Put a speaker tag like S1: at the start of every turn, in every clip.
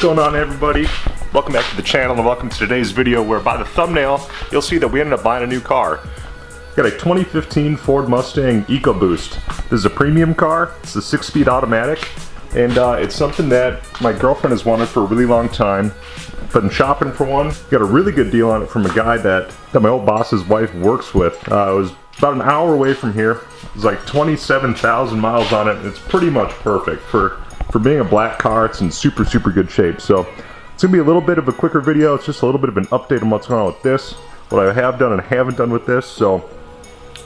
S1: going on, everybody? Welcome back to the channel and welcome to today's video, where by the thumbnail you'll see that we ended up buying a new car. Got a 2015 Ford Mustang Ecoboost. This is a premium car. It's a 6-speed automatic, and it's something that my girlfriend has wanted for a really long time. Been shopping for one. Got a really good deal on it from a guy that my old boss's wife works with. It was about an hour away from here. It's like 27,000 miles on it. It's pretty much perfect for being a black car. It's in super good shape. So it's gonna be a little bit of a quicker video. It's just a little bit of an update on what's going on with this, what I have done and haven't done with this. So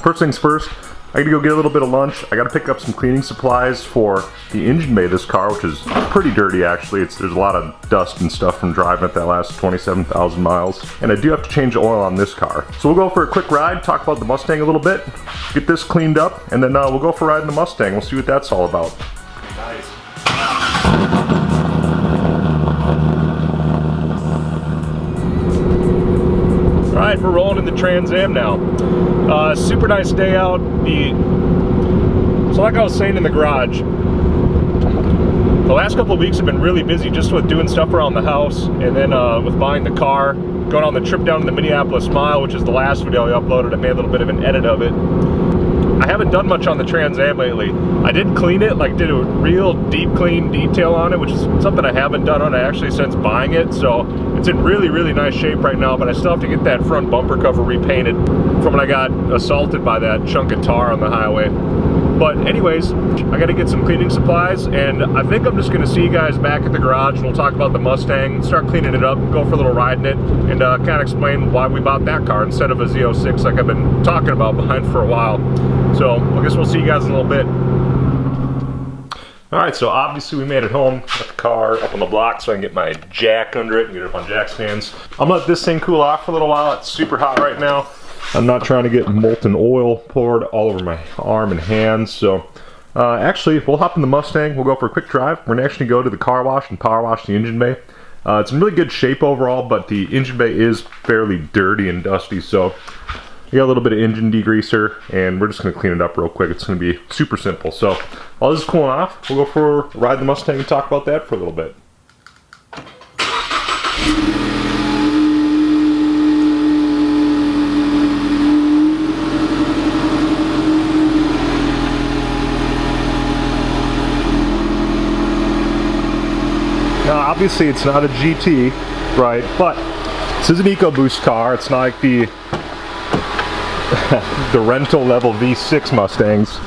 S1: first things first, I gotta go get a little bit of lunch. I gotta pick up some cleaning supplies for the engine bay of this car, which is pretty dirty actually. There's a lot of dust and stuff from driving it that last 27,000 miles. And I do have to change the oil on this car. So we'll go for a quick ride, talk about the Mustang a little bit, get this cleaned up, and then we'll go for a ride in the Mustang. We'll see what that's all about. Nice. Alright, we're rolling in the Trans Am now. Super nice day out. So like I was saying in the garage, the last couple of weeks have been really busy just with doing stuff around the house, and then with buying the car, going on the trip down to the Minneapolis Mile, which is the last video I uploaded. I made a little bit of an edit of it. I haven't done much on the Trans Am lately. I did clean it, like did a real deep clean detail on it, which is something I haven't done on it actually since buying it. So it's in really nice shape right now, but I still have to get that front bumper cover repainted from when I got assaulted by that chunk of tar on the highway. But anyways, I gotta get some cleaning supplies, and I think I'm just gonna see you guys back at the garage, and we'll talk about the Mustang, start cleaning it up, go for a little ride in it, and kind of explain why we bought that car instead of a Z06 like I've been talking about behind for a while. So I guess we'll see you guys in a little bit. Alright, so obviously we made it home. Got the car up on the block so I can get my jack under it and get it up on jack stands. I'm gonna let this thing cool off for a little while. It's super hot right now. I'm not trying to get molten oil poured all over my arm and hands. So actually, we'll hop in the Mustang. We'll go for a quick drive. We're gonna actually go to the car wash and power wash the engine bay. It's in really good shape overall, but the engine bay is fairly dirty and dusty. So we got a little bit of engine degreaser, and we're just going to clean it up real quick. It's going to be super simple. So while this is cooling off, we'll go for a ride the Mustang and talk about that for a little bit. Now obviously it's not a GT, right? But this is an Ecoboost car. It's not like the rental level V6 Mustangs.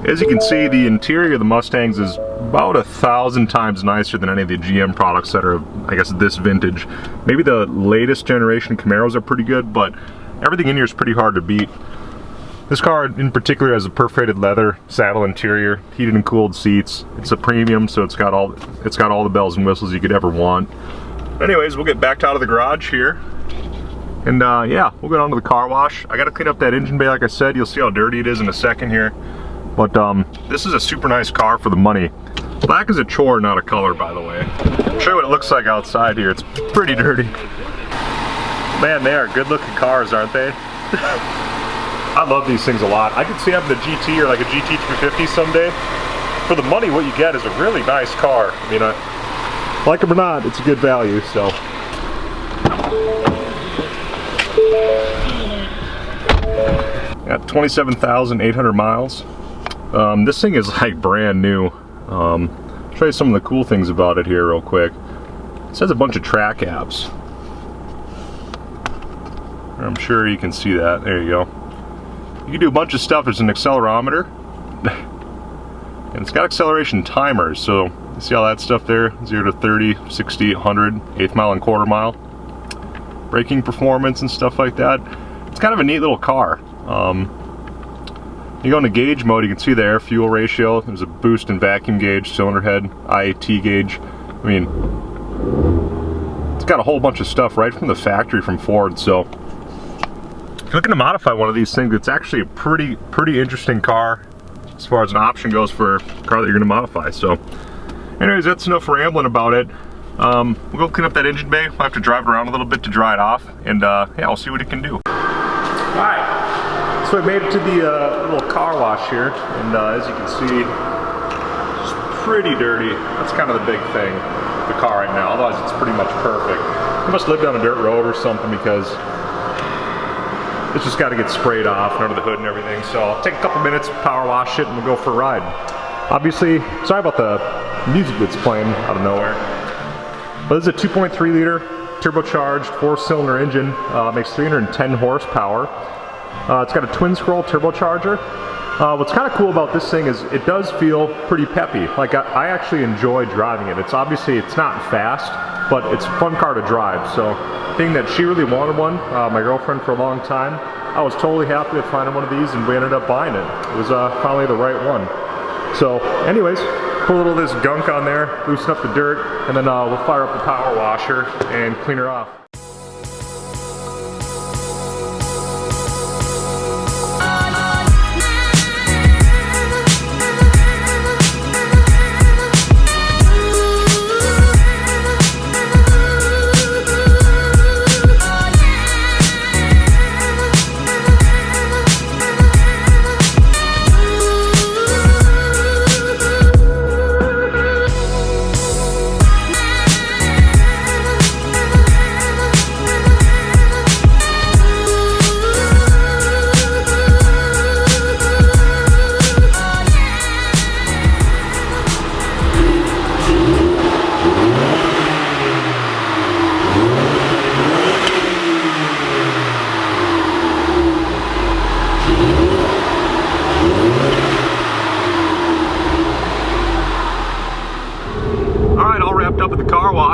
S1: As you can see, the interior of the Mustangs is about 1,000 times nicer than any of the GM products that are, I guess, this vintage. Maybe the latest generation Camaros are pretty good, but everything in here is pretty hard to beat. This car in particular has a perforated leather saddle interior, heated and cooled seats. It's a premium, so it's got all the bells and whistles you could ever want. Anyways, we'll get backed out of the garage here. And yeah, we'll go down to the car wash. I gotta clean up that engine bay like I said. You'll see how dirty it is in a second here. But this is a super nice car for the money. Black is a chore, not a color, by the way. I'll show you what it looks like outside here. It's pretty dirty. Man, they are good looking cars, aren't they? I love these things a lot. I could see having a GT or like a GT350 someday. For the money, what you get is a really nice car. I mean, like them or not, it's a good value, so. At 27,800 miles. This thing is like brand new. I'll show you some of the cool things about it here real quick. It has a bunch of track apps. I'm sure you can see that. There you go. You can do a bunch of stuff. There's an accelerometer. And it's got acceleration timers. So you see all that stuff there? 0 to 30, 60, 100, eighth mile and quarter mile. Braking performance and stuff like that. It's kind of a neat little car. You go into gauge mode, you can see the air fuel ratio. There's a boost and vacuum gauge, cylinder head, IAT gauge. I mean, it's got a whole bunch of stuff right from the factory from Ford. So if you're looking to modify one of these things, it's actually a pretty interesting car as far as an option goes for a car that you're going to modify. So anyways, that's enough rambling about it. We'll go clean up that engine bay. We'll have to drive it around a little bit to dry it off, and yeah, we'll see what it can do. Alright, so I made it to the little car wash here, and as you can see, it's pretty dirty. That's kind of the big thing, the car right now. Otherwise, it's pretty much perfect. I must live down a dirt road or something because it's just got to get sprayed off and under the hood and everything. So I'll take a couple minutes, power wash it, and we'll go for a ride. Obviously, sorry about the music that's playing out of nowhere. But this is a 2.3 liter turbocharged 4-cylinder engine. Makes 310 horsepower. It's got a twin scroll turbocharger. What's kind of cool about this thing is it does feel pretty peppy. Like I actually enjoy driving it. It's obviously it's not fast, but it's a fun car to drive. So being that she really wanted one, my girlfriend, for a long time, I was totally happy to find one of these, and we ended up buying it. It was finally the right one. So anyways, put a little of this gunk on there, loosen up the dirt, and then we'll fire up the power washer and clean her off.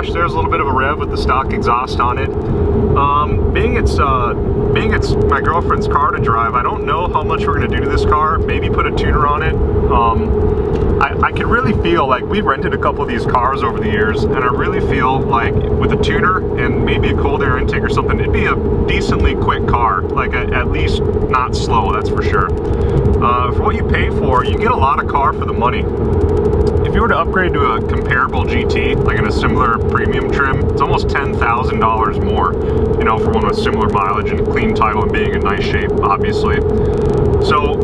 S1: There's a little bit of a rev with the stock exhaust on it. Being it's my girlfriend's car to drive, I don't know how much we're going to do to this car. Maybe put a tuner on it. I can really feel like we've rented a couple of these cars over the years, and I really feel like with a tuner and maybe a cold air intake or something, it'd be a decently quick car. Like at least not slow, that's for sure. For what you pay for, you get a lot of car for the money. If you were to upgrade to a comparable GT, like in a similar premium trim, it's almost $10,000 more, you know, for one with similar mileage and clean title and being in nice shape, obviously. So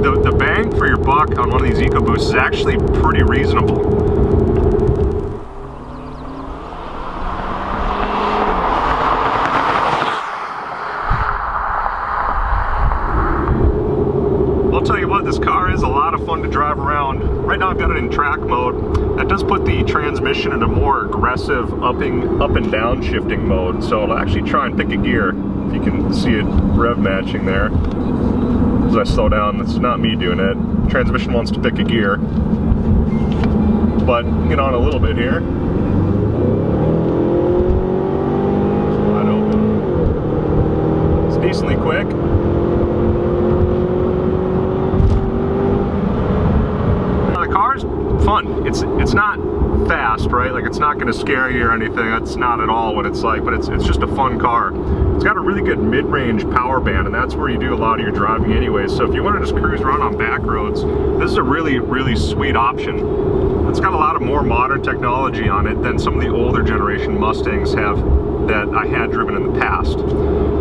S1: the bang for your buck on one of these EcoBoosts is actually pretty reasonable. This car is a lot of fun to drive around. Right now I've got it in track mode. That does put the transmission in a more aggressive up and down shifting mode. So I'll actually try and pick a gear. If you can see it rev matching there. As I slow down, it's not me doing it. Transmission wants to pick a gear. But get on a little bit here. Wide open. It's decently quick. Fun. It's not fast, right? Like it's not going to scare you or anything. That's not at all what it's like, but it's just a fun car. It's got a really good mid-range power band, and that's where you do a lot of your driving anyway. So if you want to just cruise around on back roads, this is a really, really sweet option. It's got a lot of more modern technology on it than some of the older generation Mustangs have that I had driven in the past.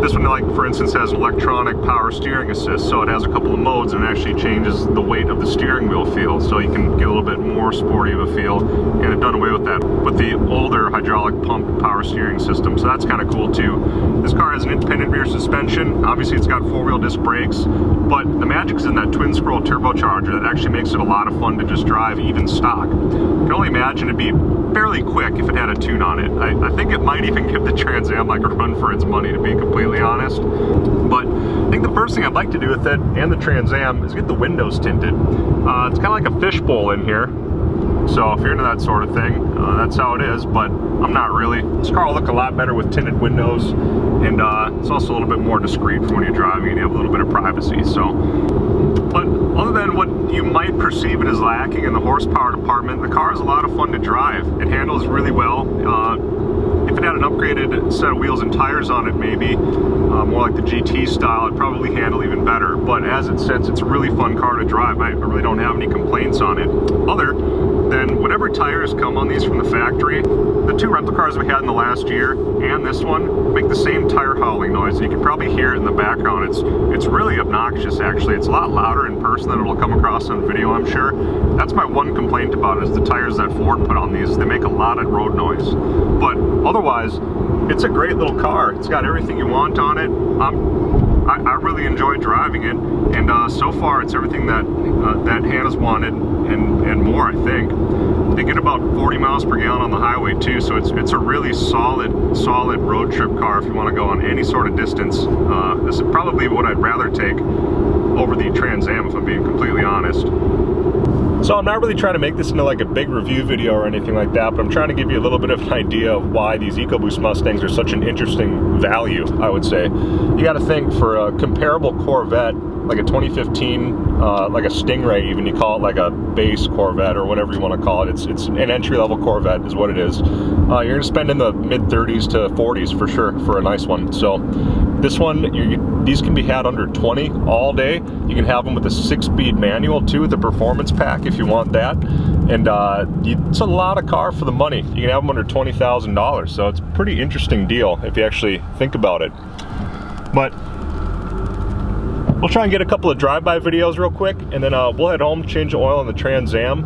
S1: This one, like for instance, has an electronic power steering assist, so it has a couple of modes and it actually changes the weight of the steering wheel feel, so you can get a little bit more sporty of a feel, and it done away with that with the older hydraulic pump power steering system, so that's kind of cool too. This car has an independent rear suspension. Obviously it's got 4-wheel disc brakes, but the magic's in that twin scroll turbocharger that actually makes it a lot of fun to just drive even stock. You can only imagine it'd be fairly quick if it had a tune on it. I think it might even give the Trans Am like a run for its money, to be completely honest. But I think the first thing I'd like to do with it and the Trans Am is get the windows tinted. It's kind of like a fishbowl in here. So if you're into that sort of thing, that's how it is, but I'm not really. This car will look a lot better with tinted windows, and it's also a little bit more discreet for when you're driving and you have a little bit of privacy. So, but other than what you might perceive it as lacking in the horsepower department, the car is a lot of fun to drive. It handles really well. If it had an upgraded set of wheels and tires on it, maybe more like the GT style, it'd probably handle even better. But as it sits, it's a really fun car to drive. I really don't have any complaints on it, other then whatever tires come on these from the factory, the two rental cars we had in the last year and this one make the same tire howling noise. You can probably hear it in the background. It's really obnoxious, actually. It's a lot louder in person than it'll come across on video, I'm sure. That's my one complaint about it, is the tires that Ford put on these. They make a lot of road noise. But otherwise, it's a great little car. It's got everything you want on it. I really enjoy driving it, and so far it's everything that that Hannah's wanted and more, I think. They get about 40 miles per gallon on the highway too, so it's a really solid road trip car if you want to go on any sort of distance. This is probably what I'd rather take over the Trans Am, if I'm being completely honest. So I'm not really trying to make this into like a big review video or anything like that, but I'm trying to give you a little bit of an idea of why these Ecoboost Mustangs are such an interesting value, I would say. You got to think, for a comparable Corvette, like a 2015, like a Stingray even, you call it like a base Corvette or whatever you want to call it. It's an entry-level Corvette is what it is. You're going to spend in the mid-30s to 40s for sure for a nice one. So this one, these can be had under 20 all day. You can have them with a 6-speed manual too, with the performance pack if you want that. And it's a lot of car for the money. You can have them under $20,000, so it's a pretty interesting deal if you actually think about it. But we'll try and get a couple of drive-by videos real quick, and then we'll head home, change the oil on the Trans Am,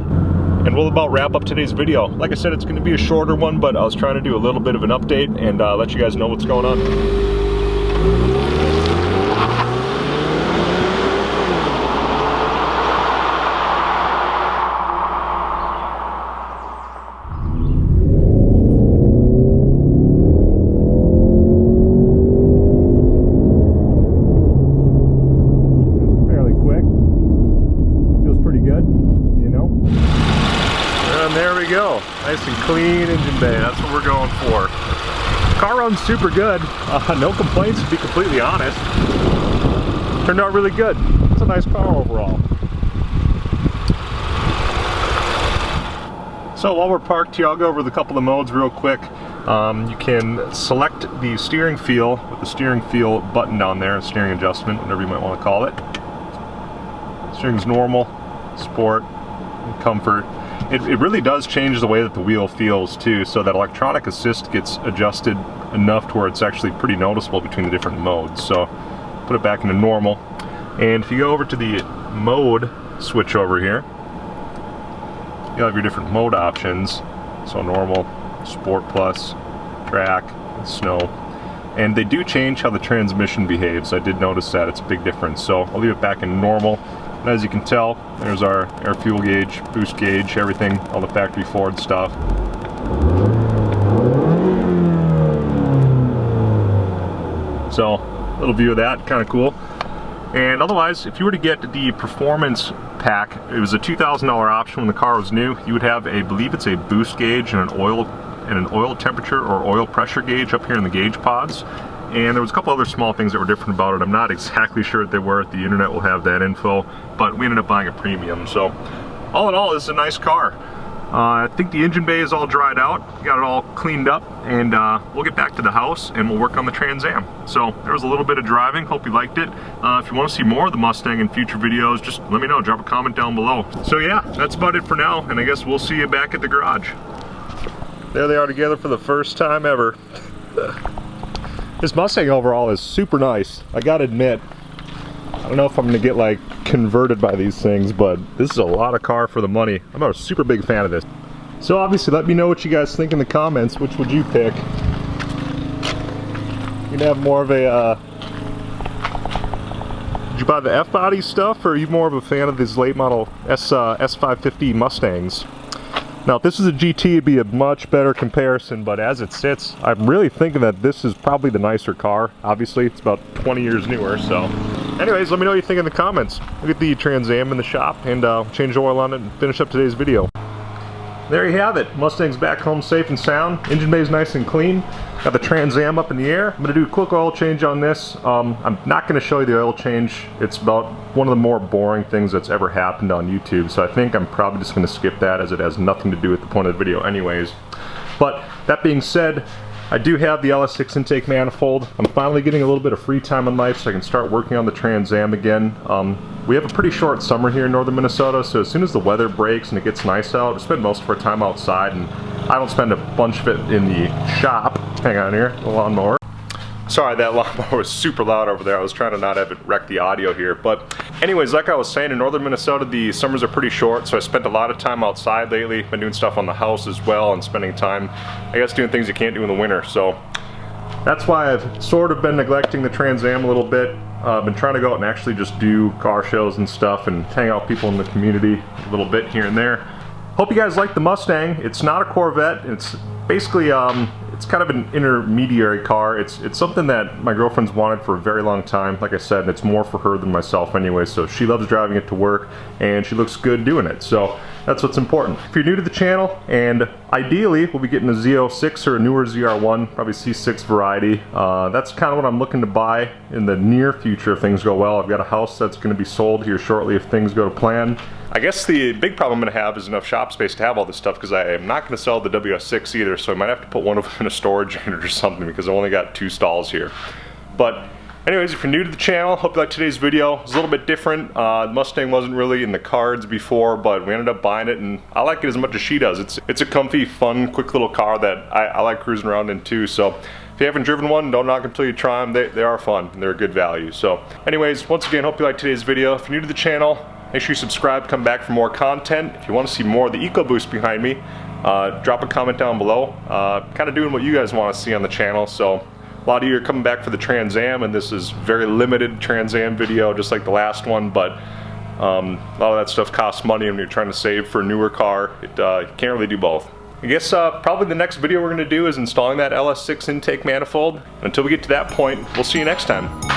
S1: and we'll about wrap up today's video. Like I said, it's going to be a shorter one, but I was trying to do a little bit of an update and let you guys know what's going on. Go. Nice and clean engine bay. That's what we're going for. Car runs super good. No complaints, to be completely honest. Turned out really good. It's a nice car overall. So while we're parked here, I'll go over the couple of modes real quick. You can select the steering feel with the steering feel button down there, steering adjustment, whatever you might want to call it. Steering's normal, sport, and comfort. It really does change the way that the wheel feels too, so that electronic assist gets adjusted enough to where it's actually pretty noticeable between the different modes. So put it back into normal, and if you go over to the mode switch over here, you'll have your different mode options. So normal, sport plus, track, and snow. And they do change how the transmission behaves. I did notice that. It's a big difference. So I'll leave it back in normal. And as you can tell, there's our air fuel gauge, boost gauge, everything, all the factory Ford stuff. So, a little view of that, kind of cool. And otherwise, if you were to get the performance pack, it was a $2,000 option when the car was new. You would have I believe it's a boost gauge and an oil temperature or oil pressure gauge up here in the gauge pods. And there was a couple other small things that were different about it. I'm not exactly sure what they were. The internet will have that info, but we ended up buying a premium. So all in all, this is a nice car. I think the engine bay is all dried out, got it all cleaned up, and we'll get back to the house and we'll work on the Trans Am. So there was a little bit of driving, hope you liked it. If you want to see more of the Mustang in future videos, just let me know, drop a comment down below. So yeah, that's about it for now, and I guess we'll see you back at the garage. There they are together for the first time ever. This Mustang overall is super nice, I gotta admit. I don't know if I'm gonna get like converted by these things, but this is a lot of car for the money. I'm a super big fan of this. So obviously let me know what you guys think in the comments. Which would you pick? You gonna have more of a did you buy the F-body stuff, or are you more of a fan of these late model S550 Mustangs? Now, if this is a GT, it'd be a much better comparison, but as it sits, I'm really thinking that this is probably the nicer car. Obviously, it's about 20 years newer, so. Anyways, let me know what you think in the comments. Look at the Trans Am in the shop, and change the oil on it and finish up today's video. There you have it. Mustang's back home safe and sound. Engine bay is nice and clean. Got the Trans Am up in the air. I'm going to do a quick oil change on this. I'm not going to show you the oil change. It's about one of the more boring things that's ever happened on YouTube, so I think I'm probably just going to skip that, as it has nothing to do with the point of the video anyways. But that being said, I do have the LS6 intake manifold. I'm finally getting a little bit of free time in life so I can start working on the Trans Am again. We have a pretty short summer here in northern Minnesota, so as soon as the weather breaks and it gets nice out, we spend most of our time outside, and I don't spend a bunch of it in the shop. Hang on here, the lawnmower. Sorry, that lawnmower was super loud over there. I was trying to not have it wreck the audio here. But anyways, like I was saying, in northern Minnesota, the summers are pretty short, so I spent a lot of time outside lately. Been doing stuff on the house as well and spending time, I guess, doing things you can't do in the winter. So that's why I've sort of been neglecting the Trans Am a little bit. I've been trying to go out and actually just do car shows and stuff and hang out with people in the community a little bit here and there. Hope you guys like the Mustang. It's not a Corvette. It's basically it's kind of an intermediary car. It's something that my girlfriend's wanted for a very long time. Like I said, and it's more for her than myself anyway, so she loves driving it to work and she looks good doing it, so that's what's important. If you're new to the channel, and ideally we'll be getting a Z06 or a newer ZR1, probably C6 variety. That's kind of what I'm looking to buy in the near future if things go well. I've got a house that's going to be sold here shortly if things go to plan. I guess the big problem I'm going to have is enough shop space to have all this stuff, because I am not going to sell the WS6 either, so I might have to put one of them in a storage unit or something because I've only got 2 stalls here. But anyways, if you're new to the channel, hope you like today's video. It's a little bit different. The Mustang wasn't really in the cards before, but we ended up buying it, and I like it as much as she does. It's a comfy, fun, quick little car that I like cruising around in too. So if you haven't driven one, don't knock until you try them. They are fun and they're a good value. So anyways, once again, hope you like today's video. If you're new to the channel, make sure you subscribe, come back for more content. If you want to see more of the Ecoboost behind me, drop a comment down below. Kind of doing what you guys want to see on the channel. So a lot of you are coming back for the Trans Am, and this is very limited Trans Am video, just like the last one, but a lot of that stuff costs money when you're trying to save for a newer car. You can't really do both. I guess probably the next video we're going to do is installing that LS6 intake manifold. Until we get to that point, we'll see you next time.